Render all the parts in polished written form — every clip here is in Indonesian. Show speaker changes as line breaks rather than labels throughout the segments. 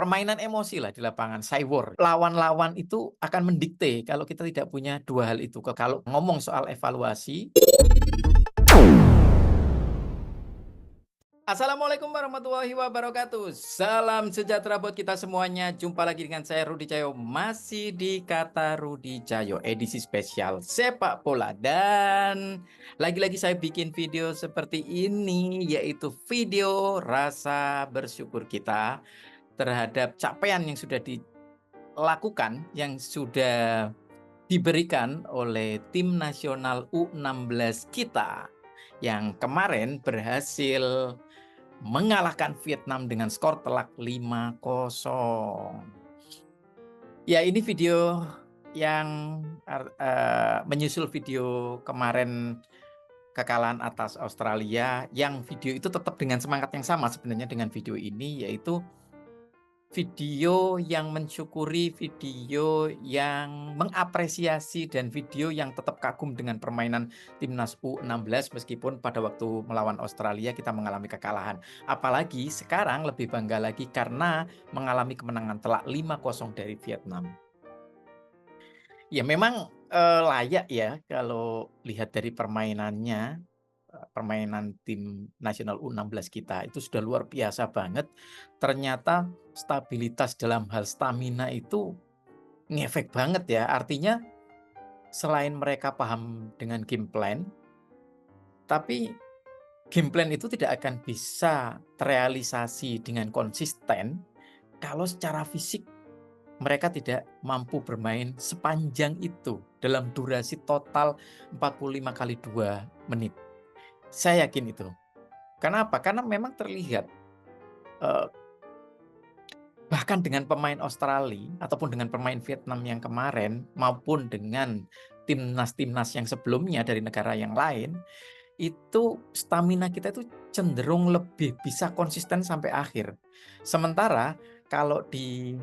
permainan emosi lah di lapangan, cyber. Lawan-lawan itu akan mendikte kalau kita tidak punya dua hal itu. Kalau ngomong soal evaluasi. Assalamualaikum warahmatullahi wabarakatuh. Salam sejahtera buat kita semuanya. Jumpa lagi dengan saya Rudi Cayo, masih di Kata Rudi Cayo edisi spesial sepak bola. Dan lagi-lagi saya bikin video seperti ini, yaitu video rasa bersyukur kita terhadap capaian yang sudah dilakukan, yang sudah diberikan oleh tim nasional U16 kita yang kemarin berhasil mengalahkan Vietnam dengan skor telak 5-0. Ya, ini video yang menyusul video kemarin kekalahan atas Australia, yang video itu tetap dengan semangat yang sama sebenarnya dengan video ini, yaitu video yang mensyukuri, video yang mengapresiasi, dan video yang tetap kagum dengan permainan timnas U16 meskipun pada waktu melawan Australia kita mengalami kekalahan. Apalagi sekarang lebih bangga lagi karena mengalami kemenangan telak 5-0 dari Vietnam. Ya memang layak ya kalau lihat dari permainannya. Permainan tim nasional U16 kita itu sudah luar biasa banget. Ternyata stabilitas dalam hal stamina itu ngefek banget ya. Artinya selain mereka paham dengan game plan, tapi game plan itu tidak akan bisa terrealisasi dengan konsisten kalau secara fisik mereka tidak mampu bermain sepanjang itu dalam durasi total 45 kali 2 menit. Saya yakin itu. Kenapa? Karena memang terlihat bahkan dengan pemain Australia ataupun dengan pemain Vietnam yang kemarin maupun dengan timnas-timnas yang sebelumnya dari negara yang lain, itu stamina kita itu cenderung lebih bisa konsisten sampai akhir. Sementara kalau di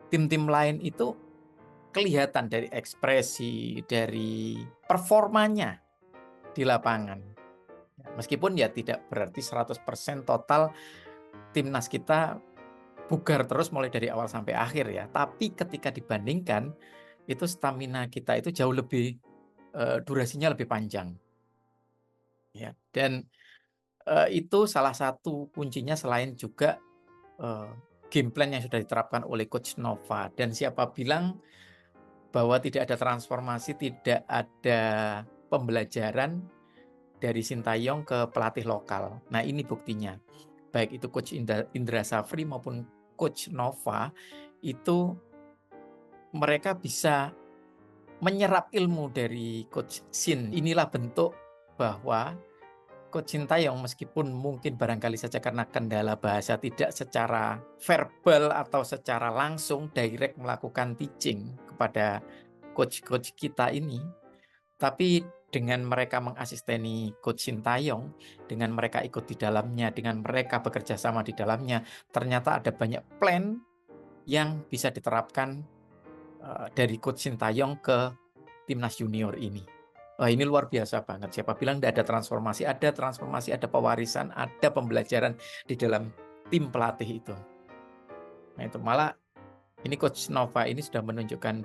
tim-tim lain itu kelihatan dari ekspresi, dari performanya di lapangan. Meskipun ya tidak berarti 100% total timnas kita bugar terus mulai dari awal sampai akhir ya. Tapi ketika dibandingkan, itu stamina kita itu jauh lebih, durasinya lebih panjang. Ya, dan, itu salah satu kuncinya selain juga, eee, game plan yang sudah diterapkan oleh Coach Nova. Dan siapa bilang bahwa tidak ada transformasi, tidak ada pembelajaran dari Sintayong ke pelatih lokal. Nah, ini buktinya. Baik itu Coach Indra Safri maupun Coach Nova, itu mereka bisa menyerap ilmu dari Coach Shin. Inilah bentuk bahwa Coach Sintayong meskipun mungkin barangkali saja karena kendala bahasa tidak secara verbal atau secara langsung direct melakukan teaching kepada coach-coach kita ini, tapi dengan mereka mengasisteni Coach Sintayong, dengan mereka ikut di dalamnya, dengan mereka bekerja sama di dalamnya, ternyata ada banyak plan yang bisa diterapkan dari Coach Sintayong ke timnas junior ini. Wah, ini luar biasa banget. Siapa bilang tidak ada transformasi, ada pewarisan, ada pembelajaran di dalam tim pelatih itu. Nah, itu malah ini Coach Nova ini sudah menunjukkan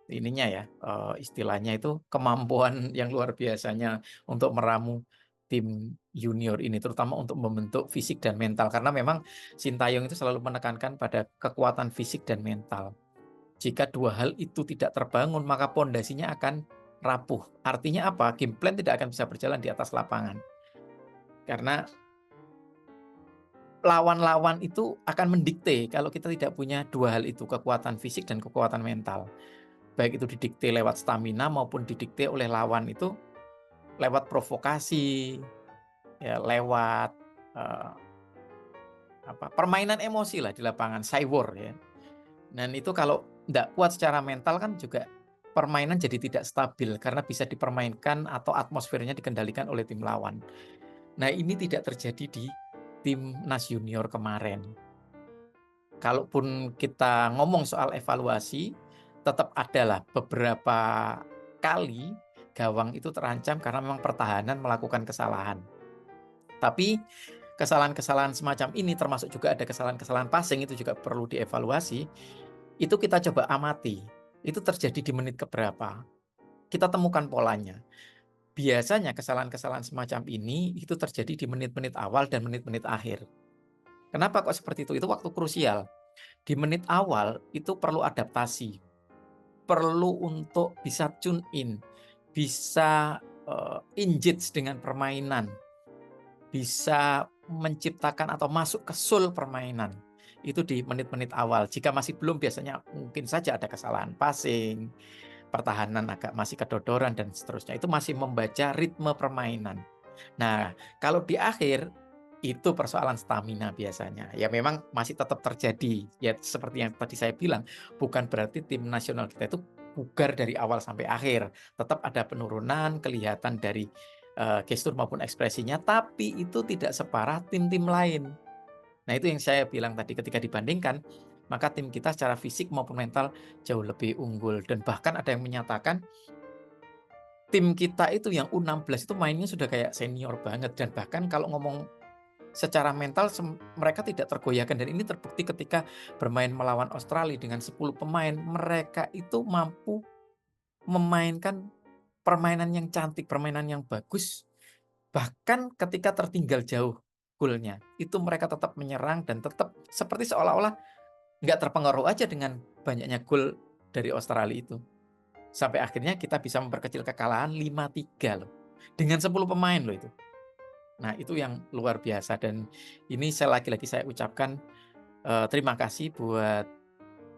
ininya ya, istilahnya itu kemampuan yang luar biasanya untuk meramu tim junior ini, terutama untuk membentuk fisik dan mental. Karena memang Sintayong itu selalu menekankan pada kekuatan fisik dan mental. Jika dua hal itu tidak terbangun, maka pondasinya akan rapuh. Artinya apa? Game plan tidak akan bisa berjalan di atas lapangan. Karena lawan-lawan itu akan mendikte kalau kita tidak punya dua hal itu, kekuatan fisik dan kekuatan mental. Baik itu didikte lewat stamina maupun didikte oleh lawan itu lewat provokasi, ya lewat permainan emosi lah di lapangan, cyber ya. Dan itu kalau tidak kuat secara mental kan juga permainan jadi tidak stabil karena bisa dipermainkan atau atmosfernya dikendalikan oleh tim lawan. Nah, ini tidak terjadi di timnas junior kemarin. Kalaupun kita ngomong soal evaluasi, tetap adalah beberapa kali gawang itu terancam karena memang pertahanan melakukan kesalahan. Tapi kesalahan-kesalahan semacam ini, termasuk juga ada kesalahan-kesalahan passing, itu juga perlu dievaluasi. Itu kita coba amati, itu terjadi di menit keberapa, kita temukan polanya. Biasanya kesalahan-kesalahan semacam ini itu terjadi di menit-menit awal dan menit-menit akhir. Kenapa kok seperti itu? Itu waktu krusial. Di menit awal itu perlu adaptasi, perlu untuk bisa tune in, bisa engage dengan permainan, bisa menciptakan atau masuk ke soul permainan. Itu di menit-menit awal. Jika masih belum, biasanya mungkin saja ada kesalahan passing, pertahanan agak masih kedodoran dan seterusnya. Itu masih membaca ritme permainan. Nah, kalau di akhir itu persoalan stamina biasanya. Ya memang masih tetap terjadi. Ya seperti yang tadi saya bilang, bukan berarti tim nasional kita itu bugar dari awal sampai akhir. Tetap ada penurunan kelihatan dari gestur maupun ekspresinya, tapi itu tidak separah tim-tim lain. Nah, itu yang saya bilang tadi, ketika dibandingkan, maka tim kita secara fisik maupun mental jauh lebih unggul. Dan bahkan ada yang menyatakan tim kita itu yang U16 itu mainnya sudah kayak senior banget, dan bahkan kalau ngomong secara mental mereka tidak tergoyahkan, dan ini terbukti ketika bermain melawan Australia dengan 10 pemain, mereka itu mampu memainkan permainan yang cantik, permainan yang bagus, bahkan ketika tertinggal jauh golnya, itu mereka tetap menyerang dan tetap seperti seolah-olah nggak terpengaruh aja dengan banyaknya gol dari Australia itu. Sampai akhirnya kita bisa memperkecil kekalahan 5-3 loh. Dengan 10 pemain loh itu. Nah, itu yang luar biasa, dan ini lagi-lagi saya ucapkan terima kasih buat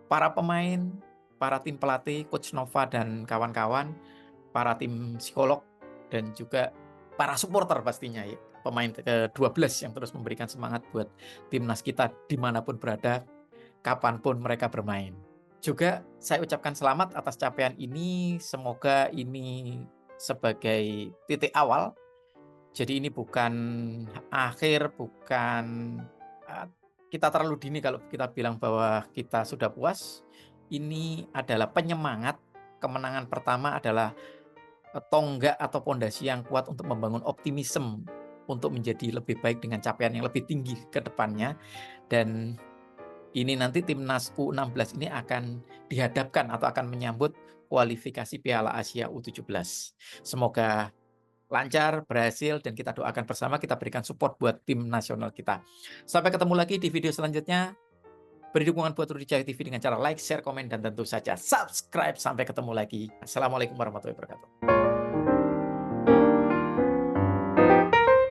para pemain, para tim pelatih, Coach Nova dan kawan-kawan, para tim psikolog, dan juga para supporter pastinya ya. Pemain ke-12 yang terus memberikan semangat buat timnas kita dimanapun berada, kapanpun mereka bermain. Juga saya ucapkan selamat atas capaian ini, semoga ini sebagai titik awal. Jadi ini bukan akhir, bukan kita terlalu dini kalau kita bilang bahwa kita sudah puas. Ini adalah penyemangat. Kemenangan pertama adalah tonggak atau pondasi yang kuat untuk membangun optimisme untuk menjadi lebih baik dengan capaian yang lebih tinggi ke depannya. Dan ini nanti timnas U16 ini akan dihadapkan atau akan menyambut kualifikasi Piala Asia U17. Semoga lancar, berhasil, dan kita doakan bersama, kita berikan support buat tim nasional kita. Sampai ketemu lagi di video selanjutnya. Beri dukungan buat Rudi Jaya TV dengan cara like, share, komen, dan tentu saja subscribe. Sampai ketemu lagi. Assalamualaikum warahmatullahi wabarakatuh.